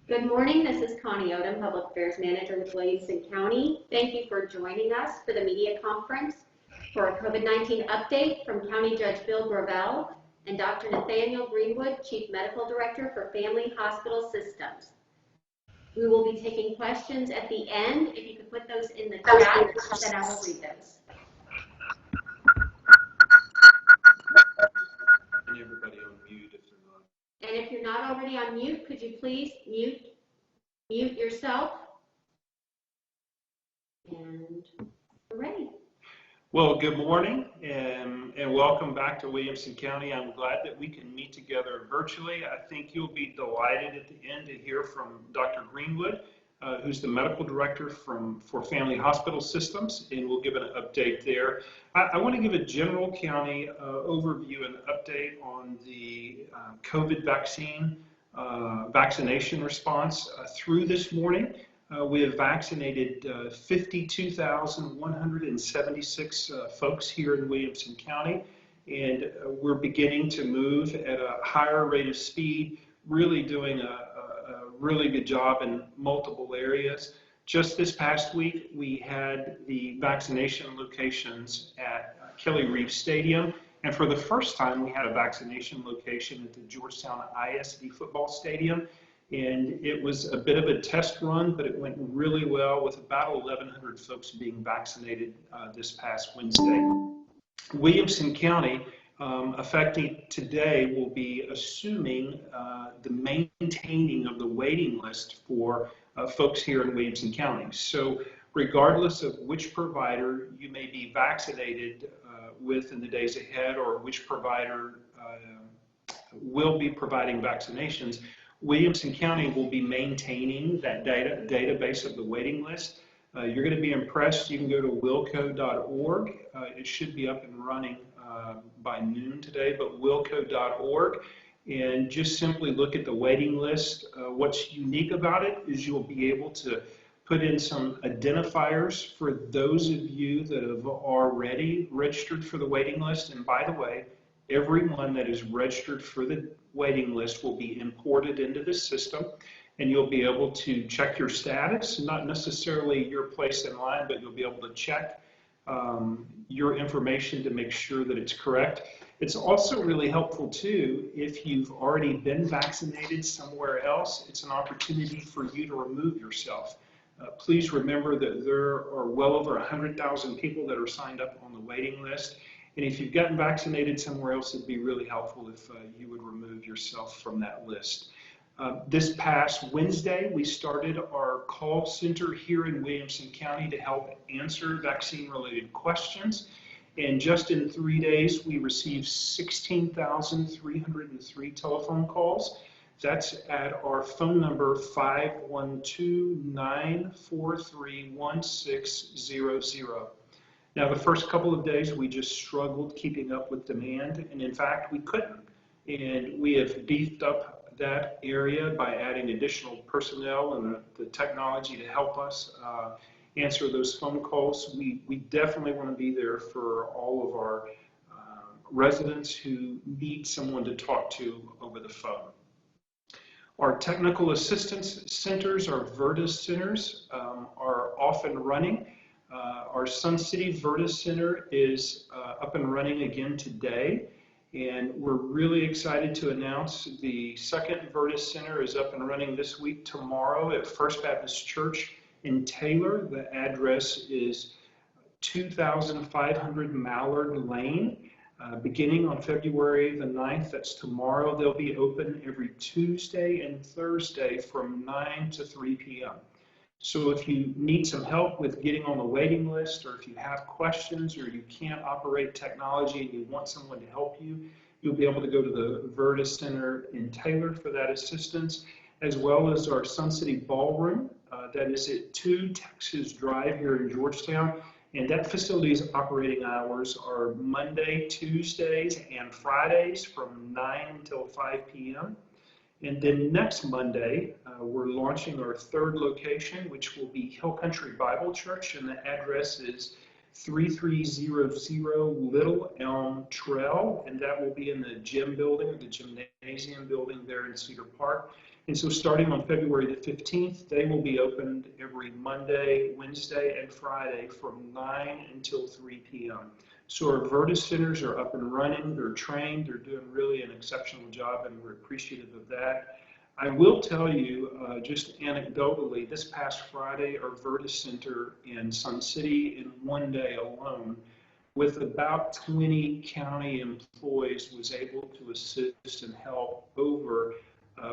Good morning, this is Connie Odom, Public Affairs Manager with Williamson County. Thank you for joining us for the media conference for a COVID-19 update from County Judge Bill Gravell and Dr. Nathaniel Greenwood, Chief Medical Director for Family Hospital Systems. We will be taking questions at the end. If you could put those in the chat, then I will read those. And everybody on mute if they're not. And if you're not already on mute, could you please mute yourself? And we're ready. Well, good morning and welcome back to Williamson County. I'm glad that we can meet together virtually. I think you'll be delighted at the end to hear from Dr. Greenwood, who's the medical director for Family Hospital Systems, and we'll give an update there. I want to give a general county overview and update on the COVID vaccination response through this morning. We have vaccinated 52,176 folks here in Williamson County, and we're beginning to move at a higher rate of speed, really doing a really good job in multiple areas. Just this past week, we had the vaccination locations at Kelly Reeve Stadium, and for the first time, we had a vaccination location at the Georgetown ISD football stadium. And it was a bit of a test run, but it went really well with about 1,100 folks being vaccinated this past Wednesday. Williamson County, effective today, will be assuming the maintaining of the waiting list for folks here in Williamson County. So regardless of which provider you may be vaccinated with in the days ahead or which provider will be providing vaccinations, Williamson County will be maintaining that database of the waiting list. You're going to be impressed. You can go to wilco.org. It should be up and running by noon today, but wilco.org, and just simply look at the waiting list. What's unique about it is you'll be able to put in some identifiers for those of you that have already registered for the waiting list. And by the way, everyone that is registered for the waiting list will be imported into the system, and you'll be able to check your status, not necessarily your place in line, but you'll be able to check your information to make sure that it's correct. It's also really helpful too, if you've already been vaccinated somewhere else, it's an opportunity for you to remove yourself. Please remember that there are well over 100,000 people that are signed up on the waiting list. And if you've gotten vaccinated somewhere else, it'd be really helpful if you would remove yourself from that list. This past Wednesday, we started our call center here in Williamson County to help answer vaccine-related questions. And just in 3 days, we received 16,303 telephone calls. That's at our phone number 512-943-1600. Now, the first couple of days, we just struggled keeping up with demand, and in fact, we couldn't. And we have beefed up that area by adding additional personnel and the technology to help us answer those phone calls. We definitely want to be there for all of our residents who need someone to talk to over the phone. Our technical assistance centers, our VERDIS centers, are off and running. Our Sun City VERDIS Center is up and running again today, and we're really excited to announce the second VERDIS Center is up and running this week tomorrow at First Baptist Church in Taylor. The address is 2500 Mallard Lane. Beginning on February the 9th, that's tomorrow, they'll be open every Tuesday and Thursday from 9 to 3 p.m. So if you need some help with getting on the waiting list, or if you have questions, or you can't operate technology and you want someone to help you, you'll be able to go to the VERDIS Center in Taylor for that assistance, as well as our Sun City Ballroom. That is at 2 Texas Drive here in Georgetown. And that facility's operating hours are Monday, Tuesdays, and Fridays from 9 until 5 p.m. And then next Monday, we're launching our third location, which will be Hill Country Bible Church, and the address is 3300 Little Elm Trail, and that will be in the gym building, the gymnasium building there in Cedar Park. And so starting on February the 15th, they will be opened every Monday, Wednesday, and Friday from 9 until 3 p.m. So our Virtus centers are up and running, they're trained, they're doing really an exceptional job, and we're appreciative of that. I will tell you, just anecdotally, this past Friday, our Virtus Center in Sun City, in one day alone, with about 20 county employees, was able to assist and help over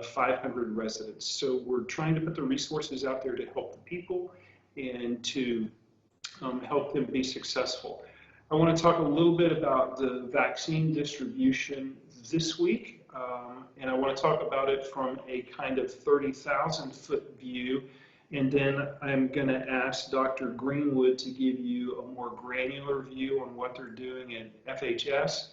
500 residents. So we're trying to put the resources out there to help the people and to help them be successful. I want to talk a little bit about the vaccine distribution this week, and I want to talk about it from a kind of 30,000-foot view, and then I'm going to ask Dr. Greenwood to give you a more granular view on what they're doing at FHS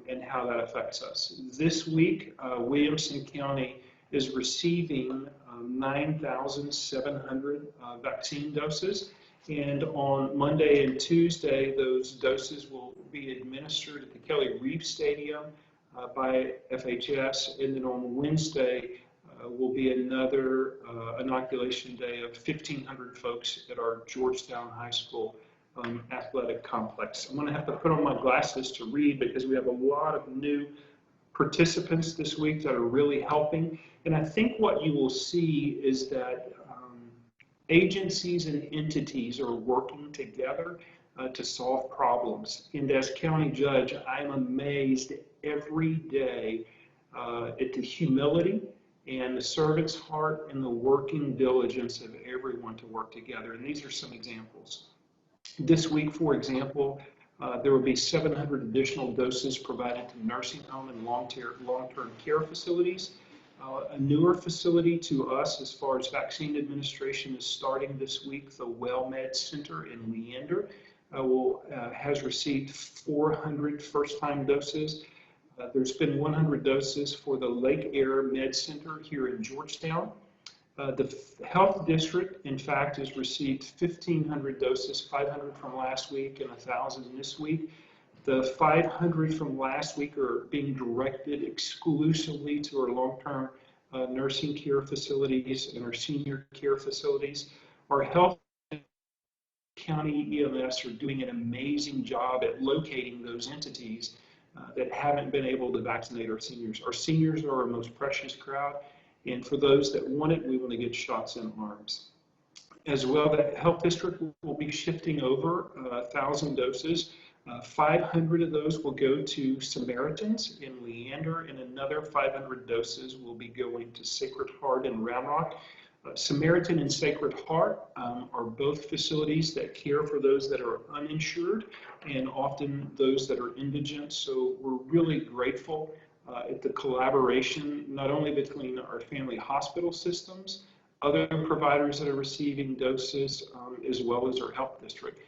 and how that affects us. This week, Williamson County is receiving 9,700 vaccine doses. And on Monday and Tuesday, those doses will be administered at the Kelly Reeves Stadium by FHS. And then on Wednesday will be another inoculation day of 1,500 folks at our Georgetown High School athletic complex. I'm going to have to put on my glasses to read because we have a lot of new participants this week that are really helping. And I think what you will see is that agencies and entities are working together to solve problems. And as county judge, I'm amazed every day at the humility and the servant's heart and the working diligence of everyone to work together. And these are some examples. This week, for example, there will be 700 additional doses provided to nursing home and long-term care facilities. A newer facility to us as far as vaccine administration is starting this week. The WellMed Center in Leander has received 400 first-time doses. There's been 100 doses for the Lake Air Med Center here in Georgetown. The health district, in fact, has received 1,500 doses, 500 from last week and 1,000 this week. The 500 from last week are being directed exclusively to our long-term nursing care facilities and our senior care facilities. Our health county EMS are doing an amazing job at locating those entities that haven't been able to vaccinate our seniors. Our seniors are our most precious crowd, and for those that want it, we want to get shots in arms. As well, the health district will be shifting over 1,000 doses. 500 of those will go to Samaritans in Leander, and another 500 doses will be going to Sacred Heart in Round Rock. Samaritan and Sacred Heart are both facilities that care for those that are uninsured and often those that are indigent. So we're really grateful at the collaboration, not only between our family hospital systems, other providers that are receiving doses, as well as our health district.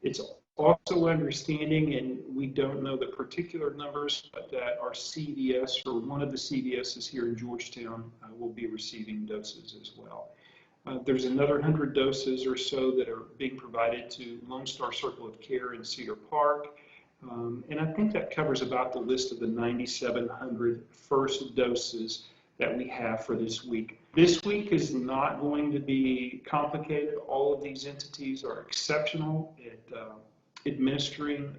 It's also understanding, and we don't know the particular numbers, but that our CVS or one of the CVSs here in Georgetown will be receiving doses as well. There's another 100 doses or so that are being provided to Lone Star Circle of Care in Cedar Park. And I think that covers about the list of the 9,700 first doses that we have for this week. This week is not going to be complicated. All of these entities are exceptional at administering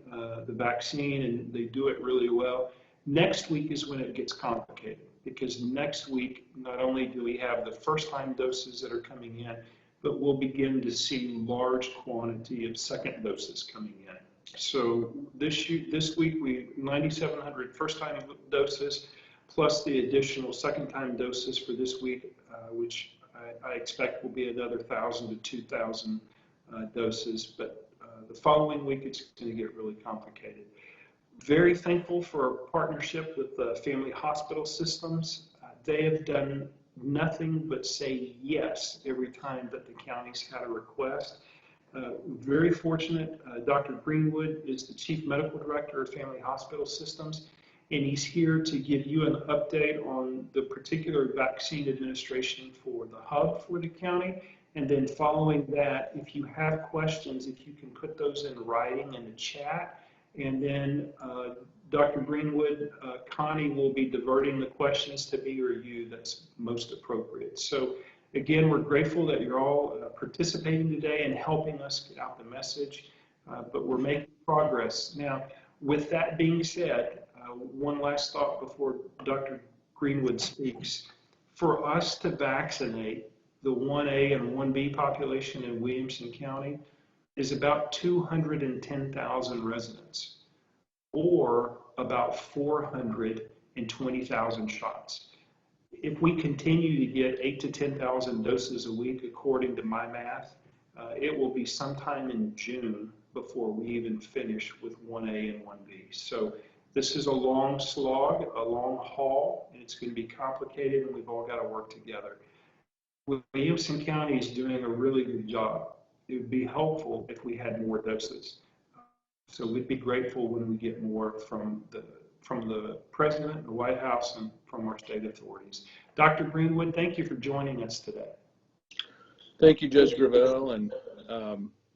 the vaccine, and they do it really well. Next week is when it gets complicated, because next week, not only do we have the first-time doses that are coming in, but we'll begin to see large quantity of second doses coming in. So this week, 9,700 first-time doses, plus the additional second-time doses for this week, which I expect will be another 1,000 to 2,000 doses. But the following week, it's going to get really complicated. Very thankful for our partnership with the family hospital systems. They have done nothing but say yes every time that the county's had a request. Very fortunate. Dr. Greenwood is the Chief Medical Director of Family Hospital Systems, and he's here to give you an update on the particular vaccine administration for the hub for the county. And then following that, if you have questions, if you can put those in writing in the chat, and then Dr. Greenwood, Connie will be diverting the questions to me or you that's most appropriate. So again, we're grateful that you're all participating today and helping us get out the message, but we're making progress. Now, with that being said, one last thought before Dr. Greenwood speaks. For us to vaccinate the 1A and 1B population in Williamson County is about 210,000 residents, or about 420,000 shots. If we continue to get 8 to 10,000 doses a week, according to my math, it will be sometime in June before we even finish with 1A and 1B. So this is a long slog, a long haul, and it's going to be complicated, and we've all got to work together. Williamson County is doing a really good job. It would be helpful if we had more doses. So we'd be grateful when we get more from the President, the White House, and from our state authorities. Dr. Greenwood, thank you for joining us today. Thank you, Judge Gravell, and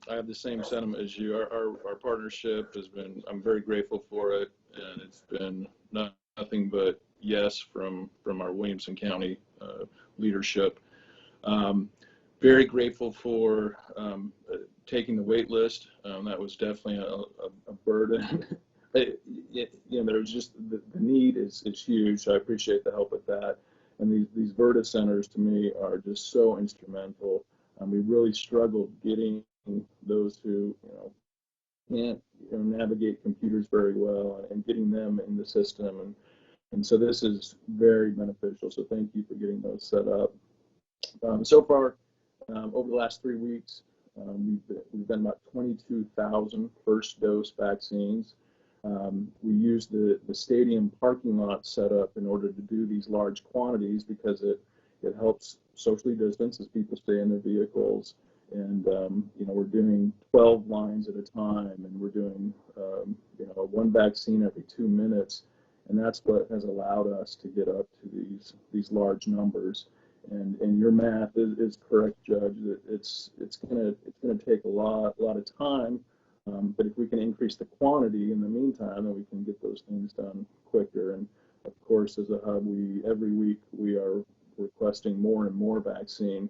I have the same sentiment as you. Our partnership has been, I'm very grateful for it, and it's been nothing but yes from our Williamson County leadership. Very grateful for taking the wait list. That was definitely a burden. There's just the need is huge. So I appreciate the help with that. And these VERTA centers to me are just so instrumental. We really struggled getting those who can't navigate computers very well and getting them in the system. And so this is very beneficial. So thank you for getting those set up. So far, over the last 3 weeks, we've done about 22,000 first dose vaccines. We used the stadium parking lot setup in order to do these large quantities because it helps socially distance as people stay in their vehicles. And we're doing 12 lines at a time, and we're doing one vaccine every 2 minutes, and that's what has allowed us to get up to these large numbers. And your math is correct, Judge. It's gonna take a lot of time, but if we can increase the quantity in the meantime, then we can get those things done quicker. And of course, as a hub, every week we are requesting more and more vaccine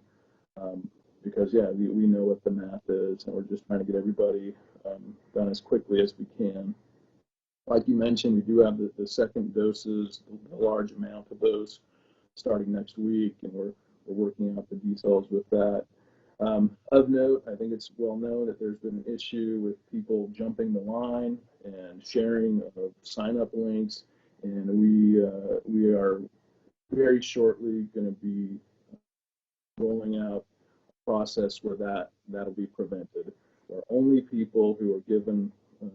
because we know what the math is, and we're just trying to get everybody done as quickly as we can. Like you mentioned, we do have the second doses, a large amount of those, starting next week, and we're working out the details with that. Of note, I think it's well known that there's been an issue with people jumping the line and sharing of sign-up links, and we are very shortly going to be rolling out a process where that'll be prevented. Where only people who are given a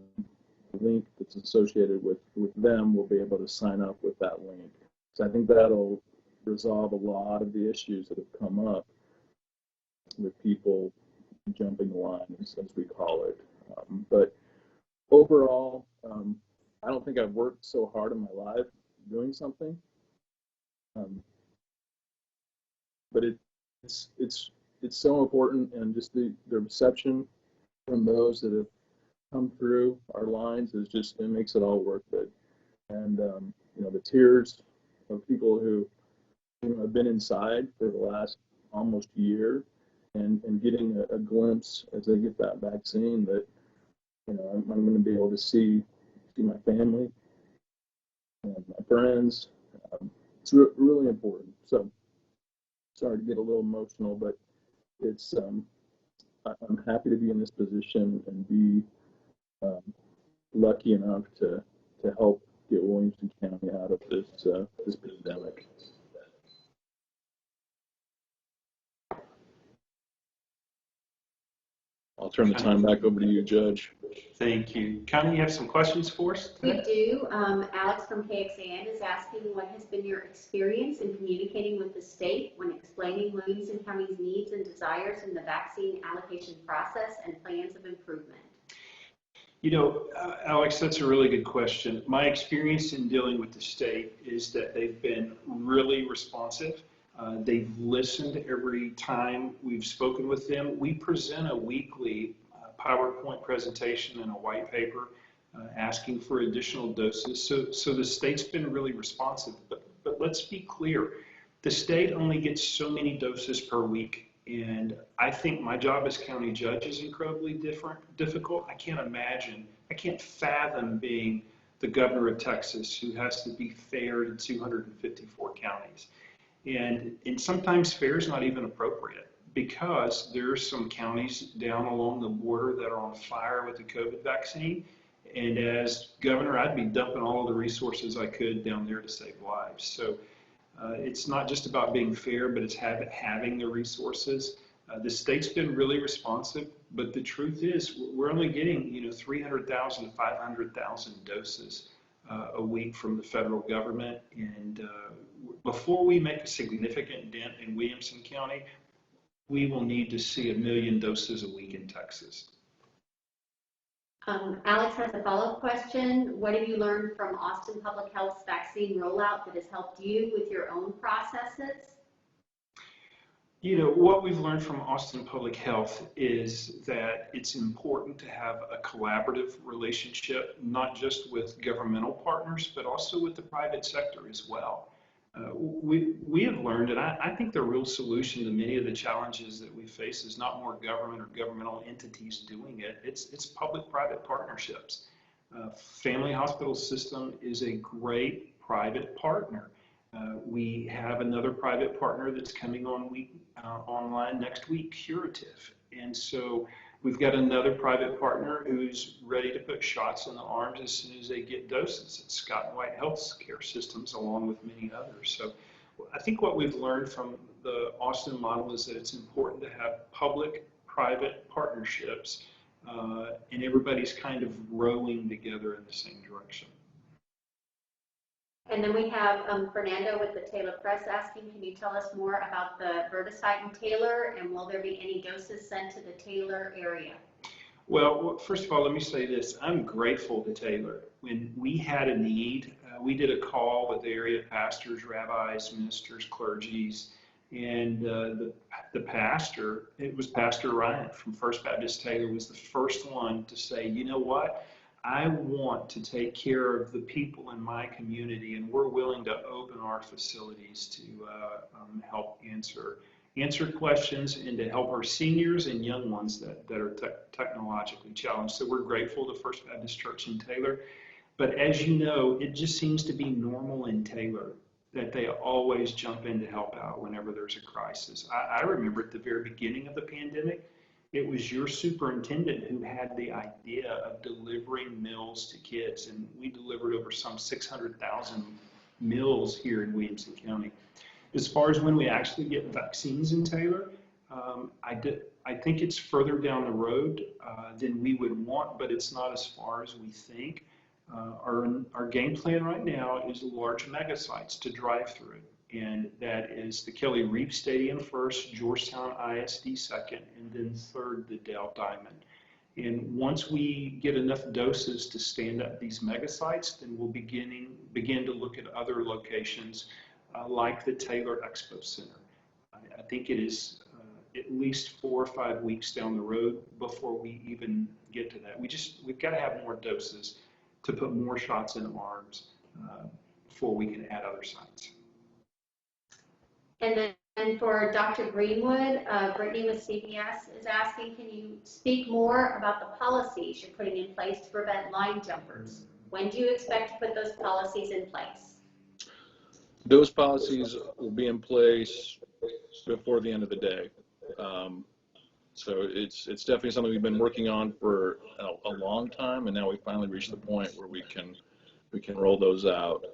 link that's associated with them will be able to sign up with that link. So I think that'll resolve a lot of the issues that have come up with people jumping the line, as we call it. But overall, I don't think I've worked so hard in my life doing something. But it's so important, and just the reception from those that have come through our lines is just, it makes it all worth it. And the tears of people who have been inside for the last almost year, and getting a glimpse as they get that vaccine that I'm going to be able to see my family and my friends. It's really important. So sorry to get a little emotional, but it's I'm happy to be in this position and be lucky enough to help get Williamson County out of this pandemic. I'll turn the time back over to you, Judge. Thank you. Connie, you have some questions for us today? We do. Alex from KXAN is asking, what has been your experience in communicating with the state when explaining Williamson County's needs and desires in the vaccine allocation process and plans of improvement? Alex, that's a really good question. My experience in dealing with the state is that they've been really responsive. They've listened every time we've spoken with them. We present a weekly PowerPoint presentation and a white paper asking for additional doses. So the state's been really responsive. But let's be clear, the state only gets so many doses per week. And I think my job as county judge is incredibly difficult. I can't fathom being the governor of Texas who has to be fair to 254 counties. And sometimes fair is not even appropriate because there are some counties down along the border that are on fire with the COVID vaccine. And as governor, I'd be dumping all of the resources I could down there to save lives. So it's not just about being fair, but it's having the resources. The state's been really responsive, but the truth is we're only getting 300,000 to 500,000 doses a week from the federal government. And before we make a significant dent in Williamson County, we will need to see 1 million doses a week in Texas. Alex has a follow-up question. What have you learned from Austin Public Health's vaccine rollout that has helped you with your own processes? What we've learned from Austin Public Health is that it's important to have a collaborative relationship, not just with governmental partners, but also with the private sector as well. We have learned, and I think the real solution to many of the challenges that we face is not more government or governmental entities doing it. It's public-private partnerships. Family Hospital System is a great private partner. We have another private partner that's coming online next week, Curative. And so we've got another private partner who's ready to put shots in the arms as soon as they get doses. It's Scott and White Healthcare Systems, along with many others. So I think what we've learned from the Austin model is that it's important to have public-private partnerships, and everybody's kind of rowing together in the same direction. And then we have Fernando with the Taylor Press asking, can you tell us more about the verticide in Taylor, and will there be any doses sent to the Taylor area? Well, first of all, let me say this. I'm grateful to Taylor. When we had a need, we did a call with area pastors, rabbis, ministers, clergies, and the pastor, it was Pastor Ryan from First Baptist Taylor, was the first one to say, you know what? I want to take care of the people in my community, and we're willing to open our facilities to help answer questions and to help our seniors and young ones that are technologically challenged. So we're grateful to First Baptist Church in Taylor. But as you know, it just seems to be normal in Taylor that they always jump in to help out whenever there's a crisis. I remember at the very beginning of the pandemic, it was your superintendent who had the idea of delivering meals to kids, and we delivered over some 600,000 meals here in Williamson County. As far as when we actually get vaccines in Taylor, I think it's further down the road than we would want, but it's not as far as we think. Our game plan right now is large mega sites to drive through. And that is the Kelly Reeve Stadium first, Georgetown ISD second, and then third, the Dell Diamond. And once we get enough doses to stand up these mega sites, then we'll begin to look at other locations like the Taylor Expo Center. I think it is at least 4 or 5 weeks down the road before we even get to that. We've got to have more doses to put more shots in arms before we can add other sites. And then for Dr. Greenwood, Brittany with CBS is asking, can you speak more about the policies you're putting in place to prevent line jumpers? When do you expect to put those policies in place? Those policies will be in place before the end of the day. So it's definitely something we've been working on for a long time, and now we finally reached the point where we can roll those out.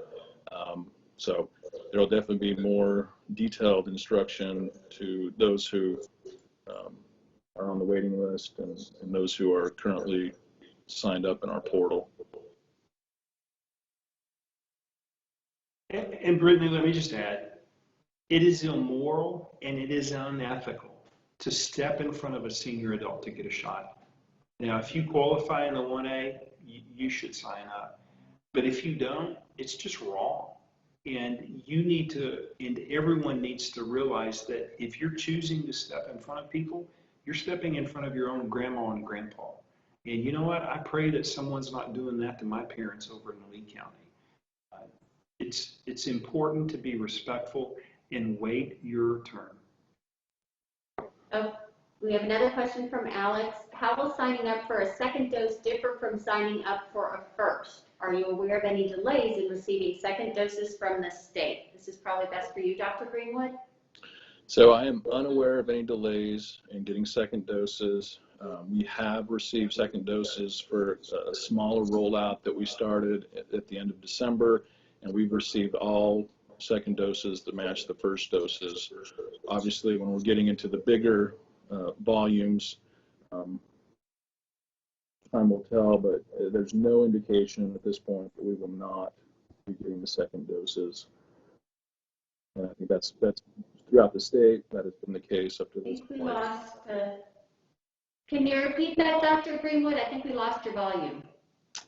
So there will definitely be more detailed instruction to those who are on the waiting list and those who are currently signed up in our portal. And Brittany, let me just add, it is immoral and it is unethical to step in front of a senior adult to get a shot. Now, if you qualify in the 1A, you should sign up. But if you don't, it's just wrong. And everyone needs to realize that if you're choosing to step in front of people, you're stepping in front of your own grandma and grandpa. And you know what? I pray that someone's not doing that to my parents over in Lee County. It's important to be respectful and wait your turn. Oh, we have another question from Alex. How will signing up for a second dose differ from signing up for a first? Are you aware of any delays in receiving second doses from the state? This is probably best for you, Dr. Greenwood. So I am unaware of any delays in getting second doses. We have received second doses for a smaller rollout that we started at the end of December, and we've received all second doses that match the first doses. Obviously, when we're getting into the bigger volumes, time will tell, but there's no indication at this point that we will not be getting the second doses. And I think that's throughout the state. That has been the case up to this point. We lost. Can you repeat that, Dr. Greenwood? I think we lost your volume.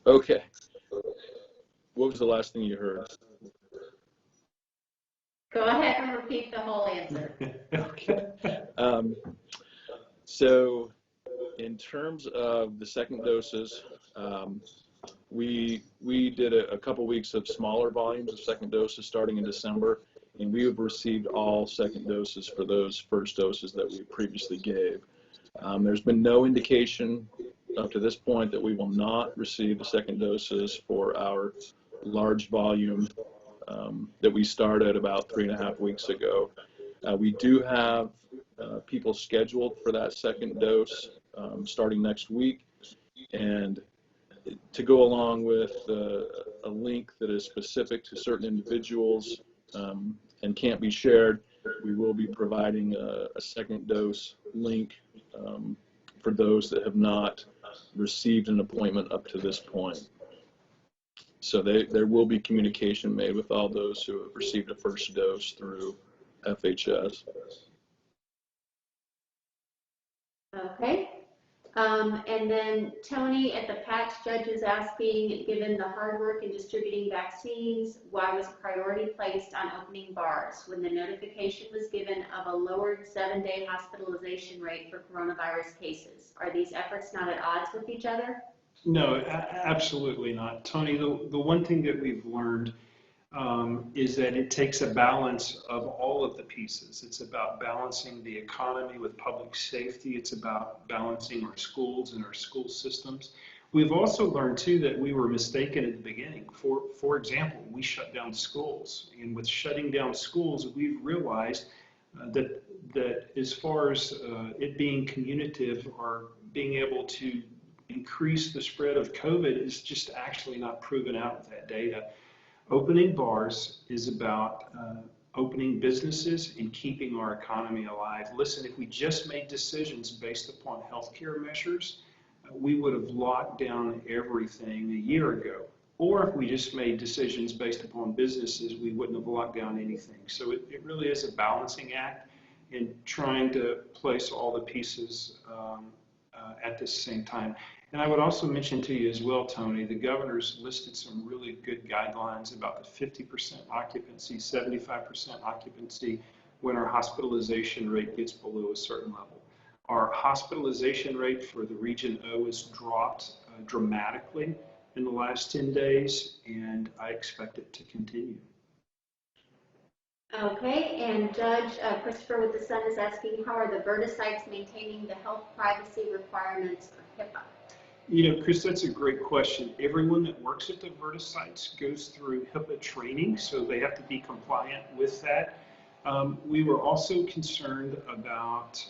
Okay. What was the last thing you heard? Go ahead and repeat the whole answer. Okay. So in terms of the second doses, we did a couple weeks of smaller volumes of second doses starting in December, and we have received all second doses for those first doses that we previously gave. There's been no indication up to this point that we will not receive the second doses for our large volume that we started about 3.5 weeks ago. We do have people scheduled for that second dose starting next week, and to go along with a link that is specific to certain individuals and can't be shared, we will be providing a second dose link for those that have not received an appointment up to this point. So there will be communication made with all those who have received a first dose through FHS. Okay. And then Tony at the Patch Judge is asking, given the hard work in distributing vaccines, why was priority placed on opening bars when the notification was given of a lowered 7-day hospitalization rate for coronavirus cases? Are these efforts not at odds with each other? No, absolutely not. Tony, the one thing that we've learned is that it takes a balance of all of the pieces. It's about balancing the economy with public safety. It's about balancing our schools and our school systems. We've also learned, too, that we were mistaken at the beginning. For example, we shut down schools. And with shutting down schools, we've realized that as far as it being communicative or being able to increase the spread of COVID is just actually not proven out with that data. Opening bars is about opening businesses and keeping our economy alive. Listen, if we just made decisions based upon healthcare measures, we would have locked down everything a year ago. Or if we just made decisions based upon businesses, we wouldn't have locked down anything. So it really is a balancing act in trying to place all the pieces at the same time. And I would also mention to you as well, Tony, the governor's listed some really good guidelines about the 50% occupancy, 75% occupancy when our hospitalization rate gets below a certain level. Our hospitalization rate for the Region O has dropped dramatically in the last 10 days, and I expect it to continue. Okay, and Judge Christopher with the Sun is asking, how are the verticites maintaining the health privacy requirements of HIPAA? You know, Chris, that's a great question. Everyone that works at the verticites goes through HIPAA training, so they have to be compliant with that. We were also concerned about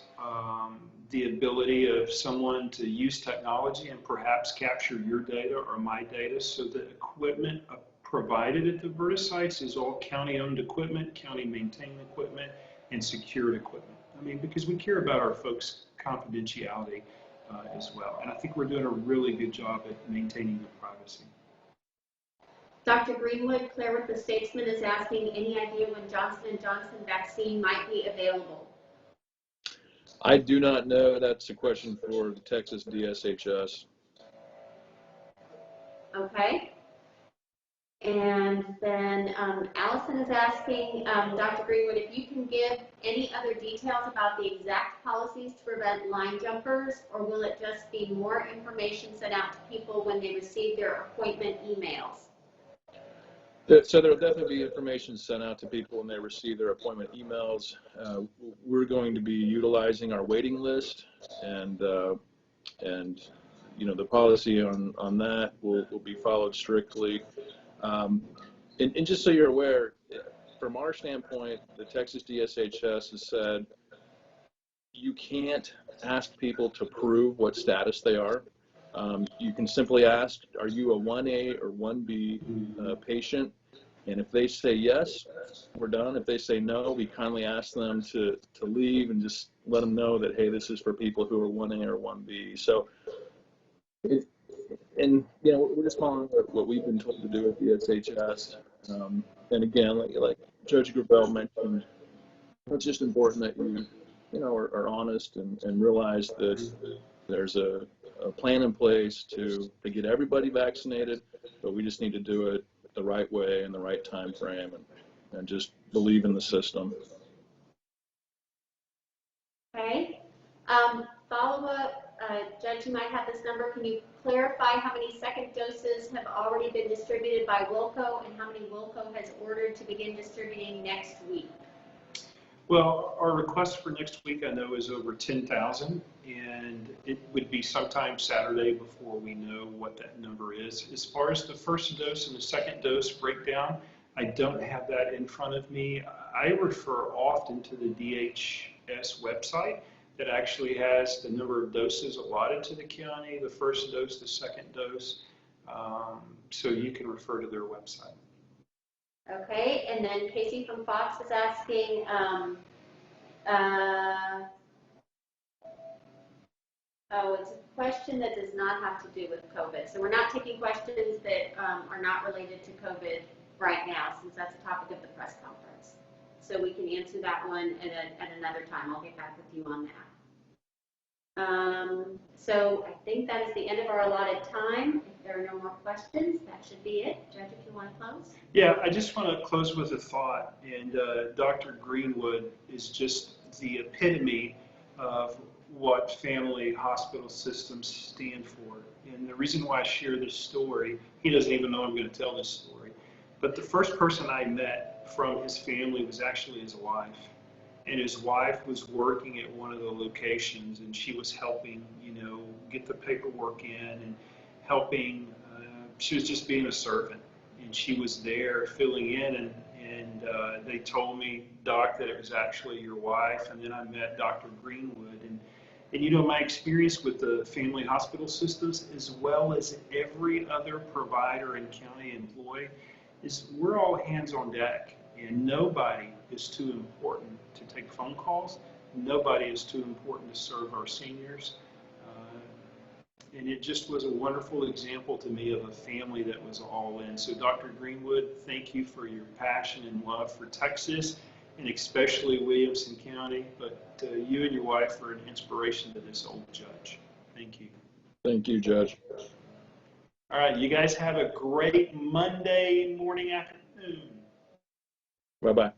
the ability of someone to use technology and perhaps capture your data or my data, so the equipment provided at the verticites is all county-owned equipment, county-maintained equipment, and secured equipment. I mean, because we care about our folks' confidentiality as well. And I think we're doing a really good job at maintaining the privacy. Dr. Greenwood, Claire with the Statesman is asking, any idea when Johnson & Johnson vaccine might be available? I do not know. That's a question for the Texas DSHS. Okay. And then Allison is asking, Dr. Greenwood, if you can give any other details about the exact policies to prevent line jumpers, or will it just be more information sent out to people when they receive their appointment emails? So there will definitely be information sent out to people when they receive their appointment emails. We're going to be utilizing our waiting list, and you know, the policy on that will be followed strictly. And just so you're aware, from our standpoint, the Texas DSHS has said you can't ask people to prove what status they are. You can simply ask, are you a 1A or 1B patient? And if they say yes, we're done. If they say no, we kindly ask them to leave and just let them know that, hey, this is for people who are 1A or 1B. So, and you know, we're just following what we've been told to do at the DSHS. And again, like Judge Gravell mentioned, it's just important that you know, are honest and realize that there's a plan in place to get everybody vaccinated, but we just need to do it the right way and the right time frame, and just believe in the system. Okay. Follow-up, Judge, you might have this number. Can you clarify how many second doses have already been distributed by Wilco and how many Wilco has ordered to begin distributing next week? Well, our request for next week, I know, is over 10,000, and it would be sometime Saturday before we know what that number is. As far as the first dose and the second dose breakdown, I don't have that in front of me. I refer often to the DHS website that actually has the number of doses allotted to the county, the first dose, the second dose, so you can refer to their website. Okay, and then Casey from Fox is asking, it's a question that does not have to do with COVID. So we're not taking questions that are not related to COVID right now, since that's the topic of the press conference. So we can answer that one at another time. I'll get back with you on that. So I think that is the end of our allotted time. If there are no more questions, that should be it. Judge, if you want to close. Yeah, I just want to close with a thought. And Dr. Greenwood is just the epitome of what family hospital systems stand for. And the reason why I share this story, he doesn't even know I'm going to tell this story, but the first person I met from his family was actually his wife. And his wife was working at one of the locations, and she was helping, you know, get the paperwork in and helping. She was just being a servant, and she was there filling in. And they told me, Doc, that it was actually your wife. And then I met Dr. Greenwood. And you know, my experience with the family hospital systems, as well as every other provider and county employee, is we're all hands on deck. And nobody is too important to take phone calls. Nobody is too important to serve our seniors. And it just was a wonderful example to me of a family that was all in. So Dr. Greenwood, thank you for your passion and love for Texas, and especially Williamson County. But you and your wife are an inspiration to this old judge. Thank you. Thank you, Judge. All right, you guys have a great Monday morning, afternoon. Bye-bye.